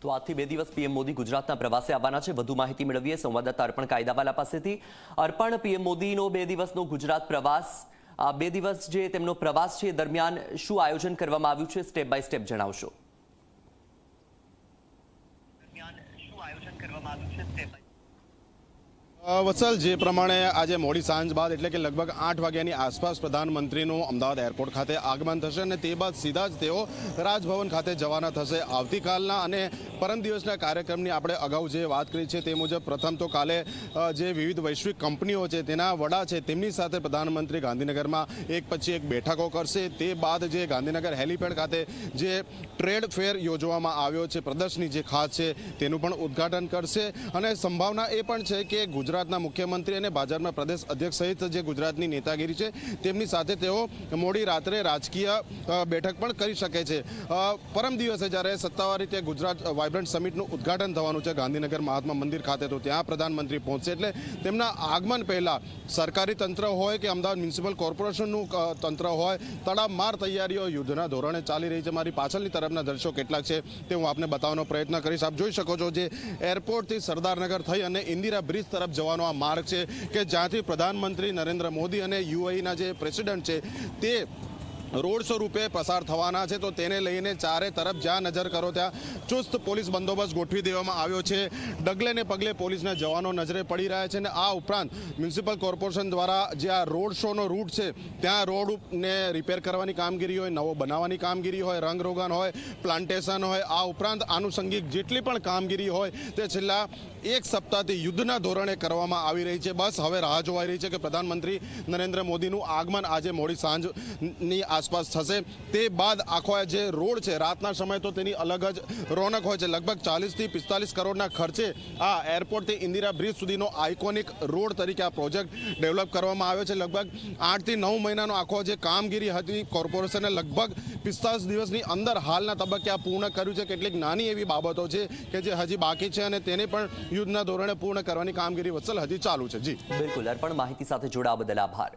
તો આજથી 2 દિવસ પીએમ મોદી ગુજરાતના પ્રવાસે આવવાના છે। વધુ માહિતી મેળવીએ સંવાદદાતા અર્પણ કાયદાવાલા પાસેથી। અર્પણ, પીએમ મોદીનો 2 દિવસનો ગુજરાત પ્રવાસ, આ 2 દિવસ જે તેમનો પ્રવાસ છે દરમિયાન શું આયોજન કરવામાં આવ્યું છે, સ્ટેપ બાય સ્ટેપ જણાવશો। વત્સલ, જે પ્રમાણે આજે મોડી સાંજ બાદ એટલે કે લગભગ 8 વાગ્યાની આસપાસ પ્રધાનમંત્રીનું અમદાવાદ એરપોર્ટ ખાતે આગમન થશે અને તે બાદ સીધા જ તેઓ રાજભવન ખાતે જવાના થશે। આવતીકાલના અને પરમ દિવસના કાર્યક્રમની આપણે અગાઉ જે વાત કરી છે તે મુજબ પ્રથમ તો કાલે જે વિવિધ વૈશ્વિક કંપનીઓ છે તેના વડા છે તેમની સાથે પ્રધાનમંત્રી ગાંધીનગરમાં એક પછી એક બેઠકો કરશે। તે બાદ જે ગાંધીનગર હેલીપેડ ખાતે જે ટ્રેડ ફેર યોજવામાં આવ્યો છે, પ્રદર્શની જે ખાસ છે તેનું પણ ઉદ્ઘાટન કરશે અને સંભાવના એ પણ છે કે ગુજરાતના મુખ્યમંત્રી અને ભાજપના પ્રદેશ અધ્યક્ષ સહિત જે ગુજરાતની નેતાગીરી છે તેમની સાથે તેઓ મોડી રાત્રે રાજકીય બેઠક પણ કરી શકે છે। પરમ દિવસે જ્યારે સત્તાવાર રીતે ગુજરાત વાઇબ્રન્ટ સમિટનું ઉદ્ઘાટન થવાનું છે ગાંધીનગર મહાત્મા મંદિર ખાતે, તો ત્યાં પ્રધાનમંત્રી પહોંચશે એટલે તેમના આગમન પહેલા સરકારી તંત્ર હોય કે અમદાવાદ મ્યુનિસિપલ કોર્પોરેશનનું તંત્ર હોય, તડામાર તૈયારીઓ યુદ્ધના ધોરણે ચાલી રહી છે। મારી પાછળની તરફના દ્રશ્યો કેટલાક છે તે હું આપને બતાવવાનો પ્રયત્ન કરીશ। આપ જોઈ શકો છો જે એરપોર્ટથી સરદારનગર થઈ અને ઇન્દિરા બ્રિજ તરફ જવાનો આ માર્ગ છે કે જ્યાંથી પ્રધાનમંત્રી નરેન્દ્ર મોદી અને યુએઈના જે પ્રેસિડેન્ટ છે તે રોડ શો રૂપે પસાર થવાના છે, તો તેને લઈને ચારે તરફ જ્યાં નજર કરો ત્યાં ચુસ્ત પોલીસ બંદોબસ્ત ગોઠવી દેવામાં આવ્યો છે। ડગલે ને પગલે પોલીસના જવાનો નજરે પડી રહ્યા છે અને આ ઉપરાંત મ્યુનિસિપલ કોર્પોરેશન દ્વારા જે આ રોડ શોનો રૂટ છે ત્યાં રોડને રિપેર કરવાની કામગીરી હોય, નવો બનાવવાની કામગીરી હોય, રંગરોગાન હોય, પ્લાન્ટેશન હોય, આ ઉપરાંત આનુષંગિક જેટલી પણ કામગીરી હોય તે છેલ્લા 1 સપ્તાહથી યુદ્ધના ધોરણે કરવામાં આવી રહી છે। બસ હવે રાહ જોવાઈ રહી છે કે પ્રધાનમંત્રી નરેન્દ્ર મોદીનું આગમન આજે મોડી સાંજની આસપાસ થશે। તે બાદ આખો જે રોડ છે રાતના સમય તો તેની અલગ જ રોનક હોય છે। લગભગ 40 થી 45 કરોડના ખર્ચે આ એરપોર્ટથી ઇન્દિરા બ્રિજ સુધીનો આઇકોનિક રોડ તરીકે આ પ્રોજેક્ટ ડેવલપ કરવામાં આવ્યો છે। લગભગ 8 થી 9 મહિનાનો આખો જે કામગીરી હતી કોર્પોરેશને લગભગ 45 દિવસની અંદર હાલના તબક્કે આ પૂર્ણ કર્યું છે। કેટલીક નાની એવી બાબતો છે કે જે હજી બાકી છે અને તેને પણ યુદ્ધના ધોરણે પૂર્ણ કરવાની કામગીરી વત્સલ હજી ચાલુ છે। જી બિલકુલ, અર્પણ, માહિતી સાથે જોડાવા બદલ આભાર।